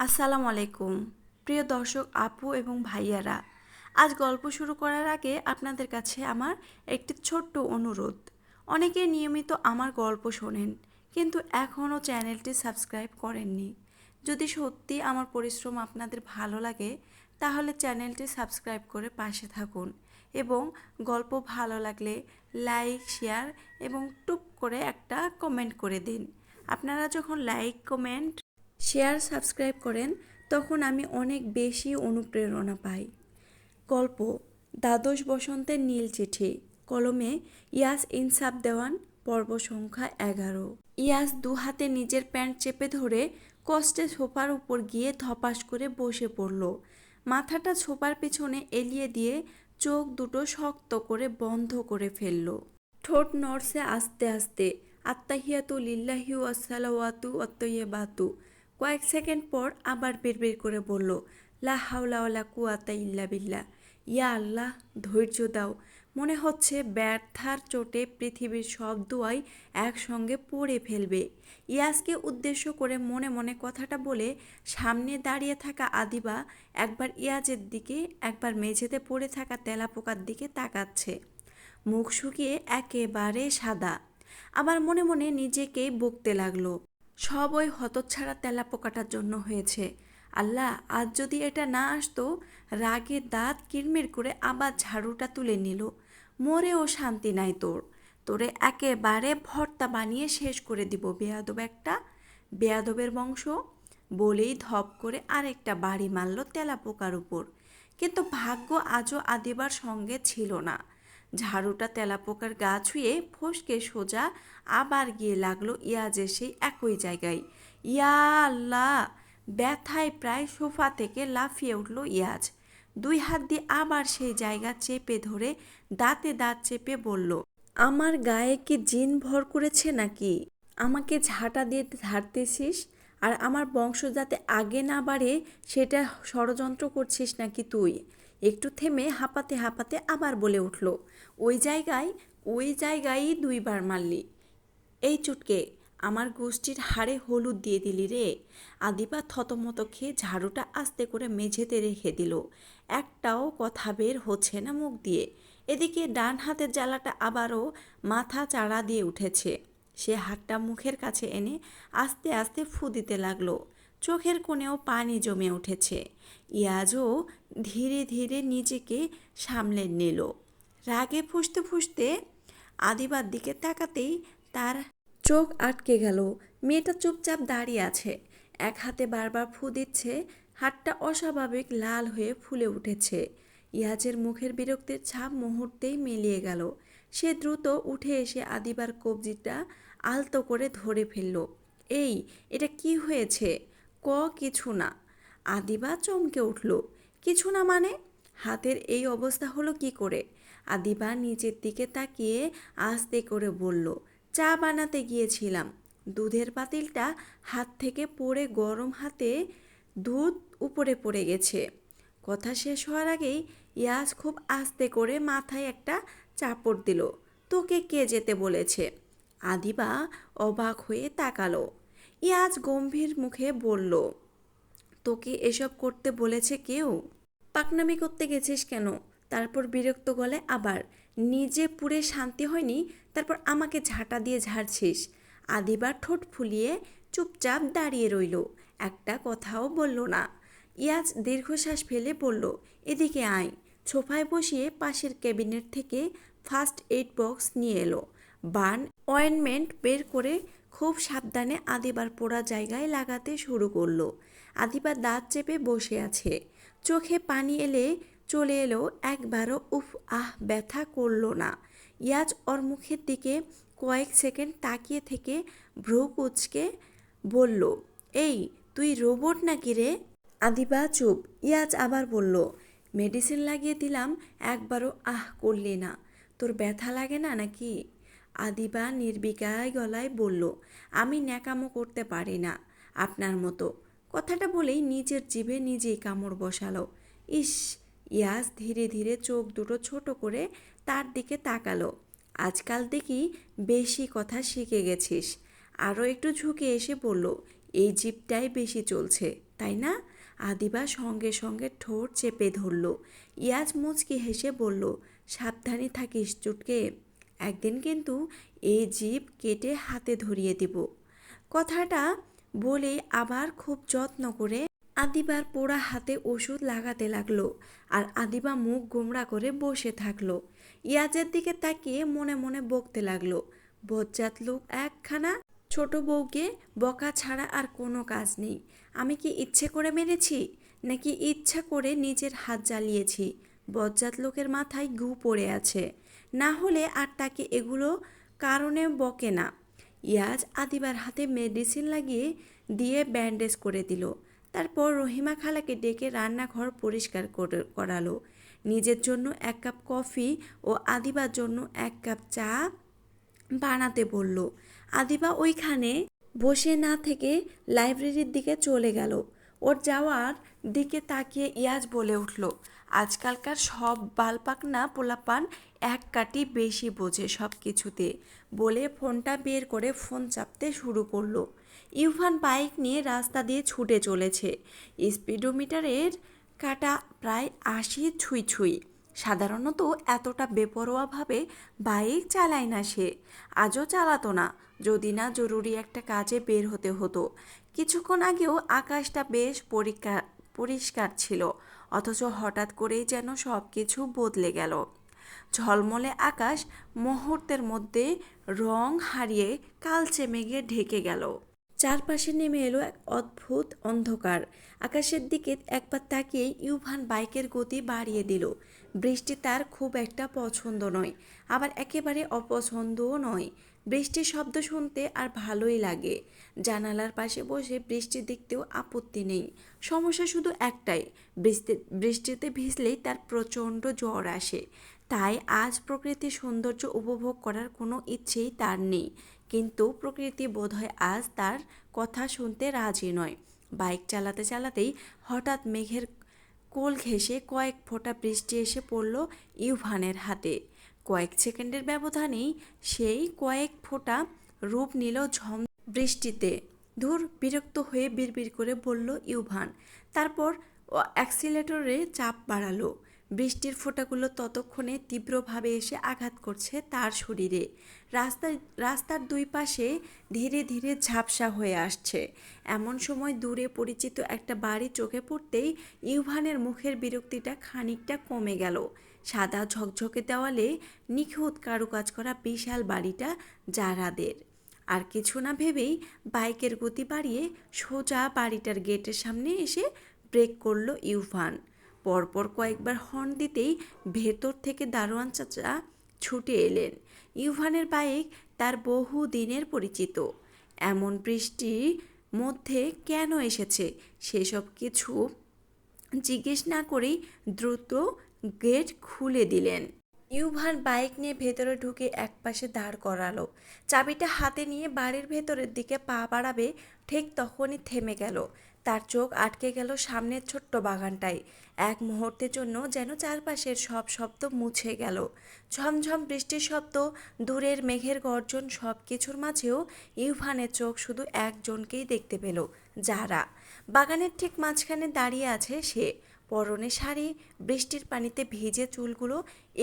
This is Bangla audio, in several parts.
আসসালামু আলাইকুম প্রিয় দর্শক আপু এবং ভাইয়ারা। আজ গল্প শুরু করার আগে আপনাদের কাছে আমার একটি ছোট্ট অনুরোধ। অনেকে নিয়মিত আমার গল্প শোনেন কিন্তু এখনও চ্যানেলটি সাবস্ক্রাইব করেননি। যদি সত্যি আমার পরিশ্রম আপনাদের ভালো লাগে তাহলে চ্যানেলটি সাবস্ক্রাইব করে পাশে থাকুন এবং গল্প ভালো লাগলে লাইক শেয়ার এবং টুপ করে একটা কমেন্ট করে দিন। আপনারা যখন লাইক কমেন্ট শেয়ার সাবস্ক্রাইব করেন তখন আমি অনেক বেশি অনুপ্রেরণা পাই। গল্প দ্বাদশ বসন্তের নীল চিঠি, কলমে ইয়াস ইনসাফ দেওয়ান, পর্ব সংখ্যা 11। ইয়াস দু হাতে নিজের প্যান্ট চেপে ধরে কষ্টে সোফার উপর গিয়ে ধপাস করে বসে পড়ল। মাথাটা সোফার পেছনে এলিয়ে দিয়ে চোখ দুটো শক্ত করে বন্ধ করে ফেলল। ঠোঁট নড়ছে আস্তে আস্তে। আত্তাহিয়াতু লিল্লাহি ওয়াসসালাওয়াতু ওয়াত্তইয়্যিবাতু। কয়েক সেকেন্ড পর আবার বিড়বিড় করে বলল, লা হাওলা ওয়ালা কুওয়াতা ইল্লা বিল্লাহ। ইয়া আল্লাহ, ধৈর্য দাও। মনে হচ্ছে ব্যর্থার চোটে পৃথিবীর সব দোয়াই একসঙ্গে পড়ে ফেলবে। ইয়াসকে উদ্দেশ্য করে মনে মনে কথাটা বলে সামনে দাঁড়িয়ে থাকা আদিবা একবার ইয়াজের দিকে একবার মেঝেতে পড়ে থাকা তেলাপোকার দিকে তাকাচ্ছে। মুখ শুকিয়ে একেবারে সাদা। আবার মনে মনে নিজেকেই বকতে লাগলো, সব ওই হতচ্ছাড়া তেলাপোকাটার জন্য হয়েছে। আল্লাহ, আজ যদি এটা না আসতো। রাগে দাঁত কিরমির করে আবার ঝাড়ুটা তুলে নিল। মরেও শান্তি নাই তোর। তোরে একেবারে ভর্তা বানিয়ে শেষ করে দিব বেয়াদব একটা, বেয়াদবের বংশ। বলেই ধপ করে আরেকটা বাড়ি মারল তেলাপোকার উপর। কিন্তু ভাগ্য আজও আদিবার সঙ্গে ছিল না। ঝাড়ুটা তেলাপোকার গা ছুঁয়ে ফসকে সোজা আবার গিয়ে লাগলো ইয়াজের সেই একই জায়গায়। ইয়া আল্লাহ! ব্যথায় প্রায় সোফা থেকে লাফিয়ে উঠল ইয়াজ। দুই হাত দিয়ে আবার সেই জায়গা চেপে ধরে দাঁতে দাঁত চেপে বলল, আমার গায়ে কি জিন ভর করেছে নাকি? আমাকে ঝাঁটা দিয়ে ঝাড়তেছিস আর আমার বংশ যাতে আগে না বাড়ে সেটা ষড়যন্ত্র করছিস নাকি তুই? একটু থেমে হাঁপাতে হাঁপাতে আবার বলে উঠল, ওই জায়গায় 2বার মারলি। এই চুটকে, আমার গোষ্ঠীর হাড়ে হলুদ দিয়ে দিলি রে। আদিবা থতমত খেয়ে ঝাড়ুটা আস্তে করে মেঝেতে রেখে দিল। একটাও কথা বের হচ্ছে না মুখ দিয়ে। এদিকে ডান হাতের জ্বালাটা আবারও মাথা চাড়া দিয়ে উঠেছে। সে হাতটা মুখের কাছে এনে আস্তে আস্তে ফু দিতে লাগলো। চোখের কোণেও পানি জমে উঠেছে। ইয়াজও ধীরে ধীরে নিজেকে সামলে নিল। রাগে ফুঁসতে ফুঁসতে আদিবার দিকে তাকাতেই তার চোখ আটকে গেল। মেয়েটা চুপচাপ দাঁড়িয়ে আছে, এক হাতে বারবার ফু দিচ্ছে। হাতটা অস্বাভাবিক লাল হয়ে ফুলে উঠেছে। ইয়াজের মুখের বিরক্তির ছাপ মুহূর্তেই মিলিয়ে গেল। সে দ্রুত উঠে এসে আদিবার কবজিটা আলতো করে ধরে ফেলল। এই, এটা কি হয়েছে? কিছু না। আদিবা চমকে উঠল। কিছু না মানে? হাতের এই অবস্থা হলো কি করে? আদিবা নিচের দিকে তাকিয়ে আস্তে করে বলল, চা বানাতে গিয়েছিলাম। দুধের পাতিলটা হাত থেকে পড়ে গরম হাতে দুধ উপরে পড়ে গেছে। কথা শেষ হওয়ার আগেই ইয়াজ খুব আস্তে করে মাথায় একটা চাপড় দিল। তোকে কে যেতে বলেছে? আদিবা অবাক হয়ে তাকালো। ইয়াজ গম্ভীর মুখে বলল, তোকে এসব করতে বলেছে কেউ? পাকনামি করতে গেছিস কেন? তারপর বিরক্ত গলে আবার, নিজে পুড়ে শান্তি হয়নি তারপর আমাকে ঝাঁটা দিয়ে ঝাড়ছিস। আদিবার ঠোঁট ফুলিয়ে চুপচাপ দাঁড়িয়ে রইল, একটা কথাও বলল না। ইয়াজ দীর্ঘশ্বাস ফেলে বলল, এদিকে আয়। সোফায় বসিয়ে পাশের ক্যাবিনেট থেকে ফার্স্ট এইড বক্স নিয়ে এলো। বার্ন অয়েনমেন্ট বের করে খুব সাবধানে আদিবার পোড়া জায়গায় লাগাতে শুরু করলো। আদিবার দাঁত চেপে বসে আছে। চোখে পানি এলে চলে এলো, একবারও উফ আহ ব্যথা করল না। ইয়াজ ওর মুখের দিকে কয়েক সেকেন্ড তাকিয়ে থেকে ভ্রু কুঁচকে বলল, এই, তুই রোবট নাকি রে? আদিবা চুপ। ইয়াজ আবার বলল, মেডিসিন লাগিয়ে দিলাম, একবারও আহ করলি না। তোর ব্যথা লাগে না নাকি? আদিবা নির্বিকার গলায় বলল, আমি ন্যাকামো করতে পারি না আপনার মতো। কথাটা বলেই নিজের জিভে নিজেই কামড় বসালো। ইস! ইয়াস ধীরে ধীরে চোখ দুটো ছোট করে তার দিকে তাকালো। আজকাল দেখি বেশি কথা শিখে গেছিস। আরও একটু ঝুঁকে এসে বলল, এই জিভটাই বেশি চলছে। তাই না? আদিবা সঙ্গে সঙ্গে ঠোঁট চেপে ধরল। ইয়াজ মুচকি হেসে বলল, সাবধানে থাকিস চুটকে, একদিন কিন্তু এই জিভ কেটে হাতে ধরিয়ে দিব। কথাটা বলে আবার খুব যত্ন করে আদিবার পোড়া হাতে ওষুধ লাগাতে লাগলো। আর আদিবা মুখ গোমড়া করে বসে থাকলো। ইয়াজের দিকে তাকিয়ে মনে মনে বকতে লাগলো, বজ্জাত লোক একখানা, ছোট বউকে বকা ছাড়া আর কোনো কাজ নেই। আমি কি ইচ্ছে করে মেরেছি, নাকি ইচ্ছা করে নিজের হাত জ্বালিয়েছি? বজ্জাত লোকের মাথায় গু পড়ে আছে, না হলে আর তাকে এগুলো কারণে বকে না। ইয়াজ আদিবার হাতে মেডিসিন লাগিয়ে দিয়ে ব্যান্ডেজ করে দিল। তারপর রহিমা খালাকে ডেকে রান্নাঘর পরিষ্কার করালো। নিজের জন্য 1 কাপ কফি ও আদিবার জন্য 1 কাপ চা বানাতে বলল। আদিবা ওইখানে বসে না থেকে লাইব্রেরির দিকে চলে গেল। ওর যাওয়ার দিকে তাকিয়ে ইয়াজ বলে উঠল, আজকালকার সব বালপাকনা পোলাপান এক কাটি বেশি বোঝে সব কিছুতে। বলে ফোনটা বের করে ফোন চাপতে শুরু করলো। ইউভান বাইক নিয়ে রাস্তা দিয়ে ছুটে চলেছে। স্পিডোমিটারের কাটা প্রায় 80 ছুঁই ছুঁই। সাধারণত এতটা বেপরোয়াভাবে বাইক চালায় না সে, আজও চালাতো না যদি না জরুরি একটা কাজে বের হতে হতো। কিছুক্ষণ আগেও আকাশটা বেশ পরিষ্কার ছিল, অথচ হঠাৎ করেই যেন সব কিছু বদলে গেল। ঝলমলে আকাশ মুহূর্তের মধ্যে রং হারিয়ে কালচে মেঘে ঢেকে গেল। চারপাশে নেমে এলো এক অদ্ভুত অন্ধকার। আকাশের দিকে একবার তাকিয়ে ইউভান বাইকের গতি বাড়িয়ে দিল। বৃষ্টি তার খুব একটা পছন্দ নয়, আবার একেবারে অপছন্দও নয়। বৃষ্টির শব্দ শুনতে আর ভালোই লাগে। জানালার পাশে বসে বৃষ্টি দেখতেও আপত্তি নেই। সমস্যা শুধু একটাই, বৃষ্টিতে ভিজলেই তার প্রচণ্ড জ্বর আসে। তাই আজ প্রকৃতির সৌন্দর্য উপভোগ করার কোনো ইচ্ছেই তার নেই। কিন্তু প্রকৃতি বোধহয় আজ তার কথা শুনতে রাজি নয়। বাইক চালাতে চালাতেই হঠাৎ মেঘের কোল ঘেঁষে কয়েক ফোঁটা বৃষ্টি এসে পড়ল ইউভানের হাতে। কয়েক সেকেন্ডের ব্যবধানেই সেই কয়েক ফোঁটা রূপ নিল ঝম বৃষ্টিতে। ধুর, বিরক্ত হয়ে বিড়বিড় করে বলল ইউভান। তারপর অ্যাক্সিলেটরে চাপ বাড়ালো। বৃষ্টির ফোঁটাগুলো ততক্ষণে তীব্রভাবে এসে আঘাত করছে তার শরীরে। রাস্তার দুই পাশে ধীরে ধীরে ঝাপসা হয়ে আসছে। এমন সময় দূরে পরিচিত একটা বাড়ি চোখে পড়তেই ইউভানের মুখের বিরক্তিটা খানিকটা কমে গেল। সাদা ঝকঝকে দেওয়ালে নিখুঁত কারুকাজ করা বিশাল বাড়িটা জারাদের। আর কিছু না ভেবেই বাইকের গতি বাড়িয়ে সোজা বাড়িটার গেটের সামনে এসে ব্রেক করলো ইউভান। পরপর কয়েকবার হর্ন দিতেই ভেতর থেকে দারোয়ান চাচা ছুটে এলেন। ইউভানের বাইক তার বহু দিনের পরিচিত। এমন বৃষ্টির মধ্যে কেন এসেছে সেসব কিছু জিজ্ঞেস না করেই দ্রুত গেট খুলে দিলেন। ইউভান বাইক নিয়ে ভেতরে ঢুকে একপাশে দাঁড় করালো। চাবিটা হাতে নিয়ে বাড়ির ভেতরের দিকে পা বাড়াবে, ঠিক তখনই থেমে গেল। তার চোখ আটকে গেল সামনের ছোট্ট বাগানটায়। এক মুহূর্তের জন্য যেন চারপাশের সব শব্দ মুছে গেল। ঝমঝম বৃষ্টির শব্দ, দূরের মেঘের গর্জন, সব কিছুর মাঝেও ইউভানের চোখ শুধু একজনকেই দেখতে পেল, যারা। বাগানের ঠিক মাঝখানে দাঁড়িয়ে আছে সে। পরনে শাড়ি, বৃষ্টির পানিতে ভিজে চুলগুলো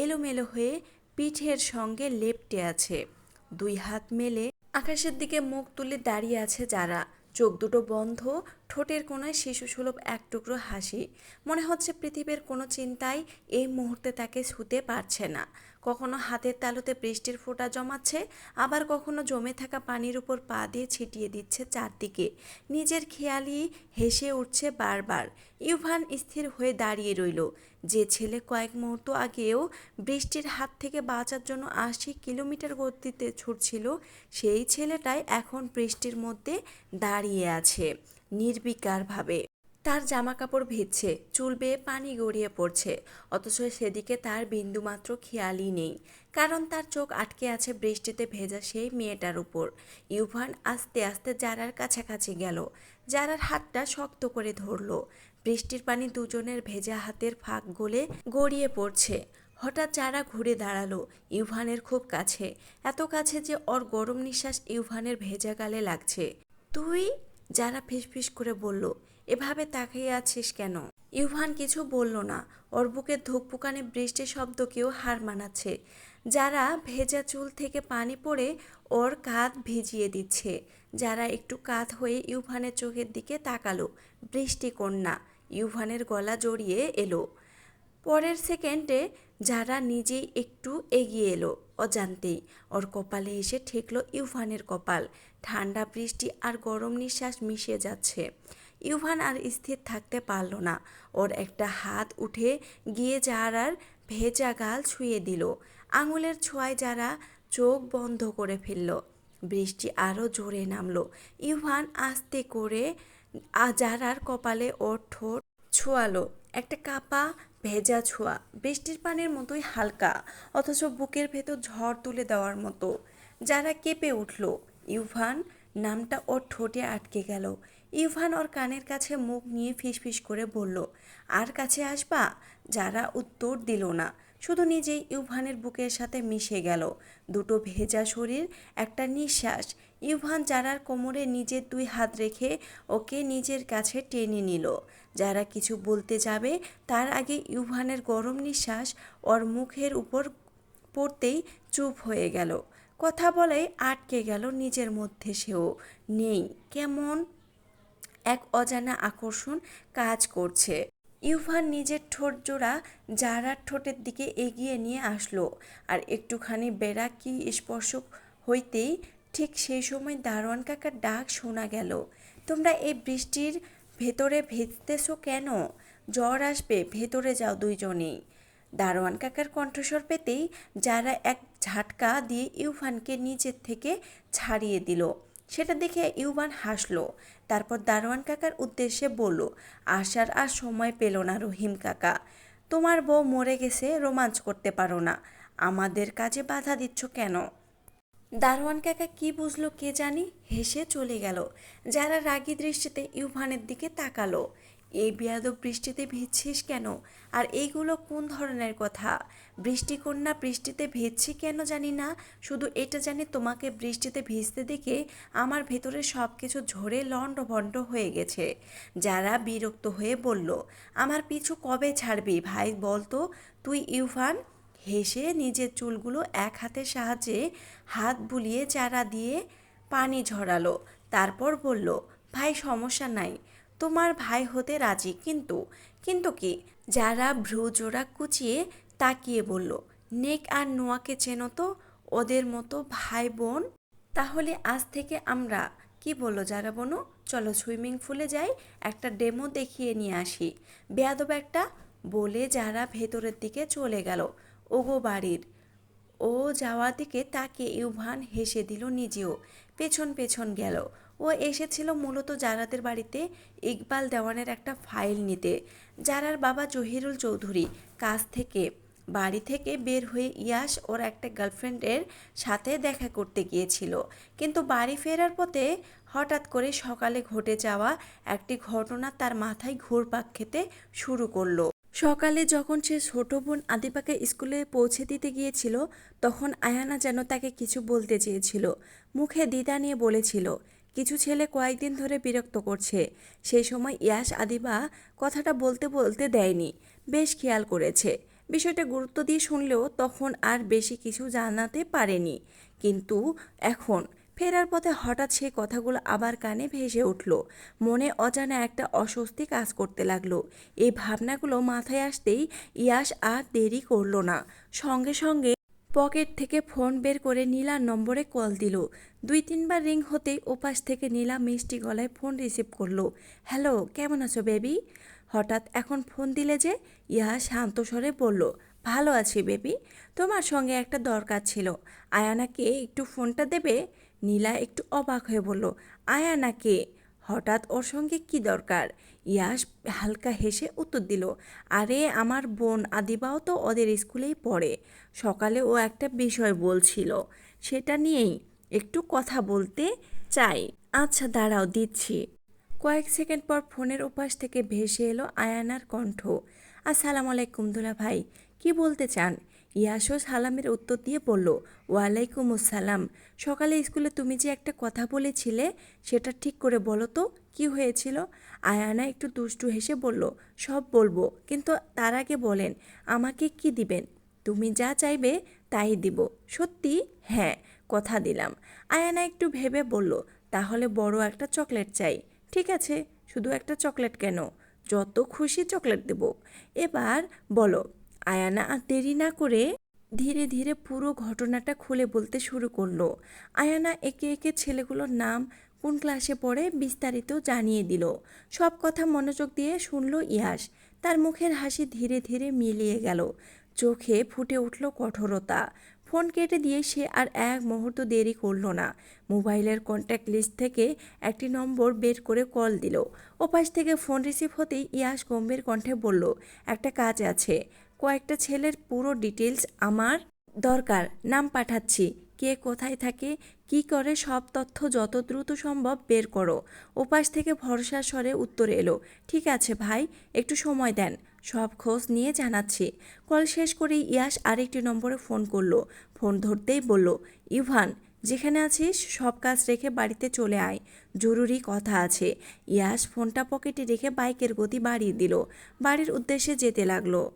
এলোমেলো হয়ে পিঠের সঙ্গে লেপ্টে আছে। দুই হাত মেলে আকাশের দিকে মুখ তুলে দাঁড়িয়ে আছে যারা। চোখ দুটো বন্ধ, ঠোঁটের কোণায় শিশুসুলভ এক টুকরো হাসি। মনে হচ্ছে পৃথিবীর কোনো চিন্তাই এই মুহূর্তে তাকে ছুঁতে পারছে না। কখনো হাতের তালুতে বৃষ্টির ফোঁটা জমাচ্ছে, আবার কখনো জমে থাকা পানির উপর পা দিয়ে ছিটিয়ে দিচ্ছে চারদিকে। নিজের খেয়ালই হেসে উঠছে বারবার। ইউভান স্থির হয়ে দাঁড়িয়ে রইল। যে ছেলে কয়েক মুহূর্ত আগেও বৃষ্টির হাত থেকে বাঁচার জন্য 80 কিলোমিটার গতিতে ছুটছিল, সেই ছেলেটাই এখন বৃষ্টির মধ্যে দাঁড়িয়ে আছে নির্বিকারভাবে। তার জামাকাপড় ভিজছে, চুল বেয়ে পানি গড়িয়ে পড়ছে, অথচ সেদিকে তার বিন্দুমাত্র খেয়ালই নেই। কারণ তার চোখ আটকে আছে বৃষ্টিতে ভেজা সেই মেয়েটার উপর। ইউভান আস্তে আস্তে জারার কাছাকাছি গেল। জারার হাতটা শক্ত করে ধরল। বৃষ্টির পানি দুজনের ভেজা হাতের ফাঁক গলে গড়িয়ে পড়ছে। হঠাৎ যারা ঘুরে দাঁড়ালো ইউভানের খুব কাছে, এত কাছে যে ওর গরম নিঃশ্বাস ইউভানের ভেজা গালে লাগছে। তুই? যারা ফিসফিস করে বলল। এভাবে তাকিয়ে আছিস কেন? ইউভান কিছু বলল না। ওর বুকে ধুকপুকানি বৃষ্টির শব্দকেও হার মানাচ্ছে। যারা ভেজা চুল থেকে পানি পড়ে ওর কাঁধ ভিজিয়ে দিচ্ছে। যারা একটু কাঁধ হয়ে ইউভানের চোখের দিকে তাকালো। বৃষ্টি কন্যা। ইউভানের গলা জড়িয়ে এলো। পরের সেকেন্ডে যারা নিজেই একটু এগিয়ে এলো। অজান্তেই ওর কপালে এসে ঠেকলো ইউভানের কপাল। ঠান্ডা বৃষ্টি আর গরম নিঃশ্বাস মিশে যাচ্ছে। ইউভান আর স্থির থাকতে পারল না। ওর একটা হাত উঠে গিয়ে যারার ভেজা গাল ছুঁয়ে দিল। আঙুলের ছোঁয়ায় যারা চোখ বন্ধ করে ফেলল। বৃষ্টি আরও জোরে নামলো। ইউভান আস্তে করে যারার কপালে ওর ঠোঁট ছোঁয়ালো। একটা কাপা ভেজা ছোঁয়া, বৃষ্টির পানির মতোই হালকা, অথচ বুকের ভেতর ঝড় তুলে দেওয়ার মতো। যারা কেঁপে উঠল। ইউভান নামটা ওর ঠোঁটে আটকে গেল। ইউভান ওর কানের কাছে মুখ নিয়ে ফিসফিস করে বলল, আর কাছে আসবা? যারা উত্তর দিল না, শুধু নিজেই ইউভানের বুকের সাথে মিশে গেল। দুটো ভেজা শরীর, একটা নিঃশ্বাস। ইউভান যারার কোমরে নিজের 2 হাত রেখে ওকে নিজের কাছে টেনে নিল। যারা কিছু বলতে যাবে তার আগে ইউভানের গরম নিঃশ্বাস ওর মুখের উপর পড়তেই চুপ হয়ে গেল। কথা বলাই আটকে গেল নিজের মধ্যে। সেও নেই। কেমন এক অজানা আকর্ষণ কাজ করছে। ইউভান নিজের ঠোঁট জোড়া জারার ঠোঁটের দিকে এগিয়ে নিয়ে আসলো। আর একটুখানি বেড়া কি স্পর্শ হইতেই ঠিক সেই সময় দারোয়ান কাকার ডাক শোনা গেল। তোমরা এই বৃষ্টির ভেতরে ভিজতেছো কেন? জ্বর আসবে, ভেতরে যাও দুইজনেই। দারোয়ান কাকার কণ্ঠস্বর পেতেই যারা এক ঝাটকা দিয়ে ইউভানকে নিচের থেকে ছাড়িয়ে দিল। সেটা দেখে ইউভান হাসলো। তারপর দারোয়ান কাকার উদ্দেশ্যে বলল, আসার আর সময় পেল না রহিম কাকা। তোমার বউ মরে গেছে, রোমাঞ্চ করতে পারো না, আমাদের কাজে বাধা দিচ্ছ কেন? দারোয়ান কাকা কি বুঝলো কে জানি, হেসে চলে গেল। যারা রাগী দৃষ্টিতে ইউভানের দিকে তাকালো। এই বেয়াদব বৃষ্টিতে ভিজছিস কেন? আর এইগুলো কোন ধরনের কথা? বৃষ্টিকন্যা বৃষ্টিতে ভিজছি কেন জানি না, শুধু এটা জানি তোমাকে বৃষ্টিতে ভিজতে দেখে আমার ভেতরে সব কিছু ঝরে লণ্ডভণ্ড হয়ে গেছে। যারা বিরক্ত হয়ে বলল, আমার পিছু কবে ছাড়বি ভাই বলতো তুই? ইউভান হেসে নিজের চুলগুলো এক হাতের সাহায্যে হাত বুলিয়ে চারা দিয়ে পানি ঝরালো। তারপর বলল, ভাই সমস্যা নাই, তোমার ভাই হতে রাজি, কিন্তু কিন্তু কি? যারা ভ্রুজোড়া কুচিয়ে তাকিয়ে বলল, নেক আর নোয়াকে চেনো তো? ওদের মতো ভাই বোন। তাহলে আজ থেকে আমরা, কি বললো যারা বোনো, চলো সুইমিং পুলে যাই, একটা ডেমো দেখিয়ে নিয়ে আসি। বেয়াদব একটা বলে যারা ভেতরের দিকে চলে গেল। ওগো বাড়ির। ও যাওয়ার দিকে তাকিয়ে ইউভান হেসে দিল নিজেও। পেছন পেছন গেল। ও এসেছিল মূলত জারাদের বাড়িতে ইকবাল দেওয়ানের একটা ফাইল নিতে। জারার বাবা জহিরুল চৌধুরী কাজ থেকে বাড়ি থেকে বের হয়ে ইয়াস ওর একটা গার্লফ্রেন্ডের সাথে দেখা করতে গিয়েছিল। কিন্তু বাড়ি ফেরার পথে হঠাৎ করে সকালে ঘটে যাওয়া একটি ঘটনা তার মাথায় ঘুরপাক খেতে শুরু করলো। সকালে যখন সে ছোট বোন আদিপাকে স্কুলে পৌঁছে দিতে গিয়েছিল, তখন আয়ানা যেন তাকে কিছু বলতে চেয়েছিল। মুখে দ্বিধা নিয়ে বলেছিল, কিছু ছেলে কয়েকদিন ধরে বিরক্ত করছে। সেই সময় ইয়াস আদিবা কথাটা বলতে বলতে দেয়নি, বেশ খেয়াল করেছে। বিষয়টা গুরুত্ব দিয়ে শুনলেও তখন আর বেশি কিছু জানাতে পারেনি। কিন্তু এখন ফেরার পথে হঠাৎ সেই কথাগুলো আবার কানে ভেসে উঠল। মনে অজানা একটা অস্বস্তি কাজ করতে লাগলো। এই ভাবনাগুলো মাথায় আসতেই ইয়াস আর দেরি করলো না। সঙ্গে সঙ্গে পকেট থেকে ফোন বের করে নীলার নম্বরে কল দিল। 2-3 বার রিং হতেই ওপাশ থেকে নীলা মিষ্টি গলায় ফোন রিসিভ করলো। হ্যালো, কেমন আছো বেবি? হঠাৎ এখন ফোন দিলে যে? ইয়াস শান্ত স্বরে বলল, ভালো আছি বেবি, তোমার সঙ্গে একটা দরকার ছিল। আয়ানাকে একটু ফোনটা দেবে? নীলা একটু অবাক হয়ে বলল, আয়ানাকে? হঠাৎ ওর সঙ্গে কি দরকার? ইয়াস হালকা হেসে উত্তর দিল, আরে আমার বোন আদিবাও তো ওদের স্কুলেই পড়ে। সকালে ও একটা বিষয় বলছিল, সেটা নিয়েই একটু কথা বলতে চাই। আচ্ছা দাঁড়াও, দিচ্ছি। কয়েক সেকেন্ড পর ফোনের ওপাশ থেকে ভেসে এলো আয়ানার কণ্ঠ। আসসালামু আলাইকুম দুলা ভাই, কি বলতে চান? ইয়াসও সালামের উত্তর দিয়ে বলল, ওয়ালাইকুম আসসালাম। সকালে স্কুলে তুমি যে একটা কথা বলেছিলে, সেটা ঠিক করে বলো তো, কি হয়েছিল? আয়ানা একটু দুষ্টু হেসে বলল, সব বলবো, কিন্তু তার আগে বলেন আমাকে কি দিবেন? তুমি যা চাইবে তাই দিব। সত্যি? হ্যাঁ, কথা দিলাম। আয়ানা একটু ভেবে বলল, তাহলে বড় একটা চকলেট চাই। ঠিক আছে, শুধু একটা চকলেট কেন, যত খুশি চকলেট দেব। এবার বলো। আয়ানা আর দেরি না করে ধীরে ধীরে পুরো ঘটনাটা খুলে বলতে শুরু করলো। আয়ানা একে একে ছেলেগুলোর নাম, কোন ক্লাসে পড়ে বিস্তারিত জানিয়ে দিল। সব কথা মনোযোগ দিয়ে শুনল ইয়াস। তার মুখের হাসি ধীরে ধীরে মিলিয়ে গেল, চোখে ফুটে উঠল কঠোরতা। ফোন কেটে দিয়ে সে আর এক মুহূর্ত দেরি করল না। মোবাইলের কন্ট্যাক্ট লিস্ট থেকে একটি নম্বর বের করে কল দিল। ওপাশ থেকে ফোন রিসিভ হতেই ইয়াস গম্ভীর কণ্ঠে বলল, একটা কাজ আছে, কয়েকটা ছেলের পুরো ডিটেলস আমার দরকার, নাম পাঠাচ্ছি, কে কোথায় থাকে, কি করে, সব তথ্য যত দ্রুত সম্ভব বের করো। ওপাশ থেকে ভরসার স্বরে উত্তর এলো, ঠিক আছে ভাই, একটু সময় দেন, সব খোঁজ নিয়ে জানাচ্ছি। কল শেষ করেই ইয়াস আরেকটি নম্বরে ফোন করলো। ফোন ধরতেই বলল, ইভান, যেখানে আছিস সব কাজ রেখে বাড়িতে চলে আয়, জরুরি কথা আছে। ইয়াস ফোনটা পকেটে রেখে বাইকের গতি বাড়িয়ে দিল, বাড়ির উদ্দেশ্যে যেতে লাগলো।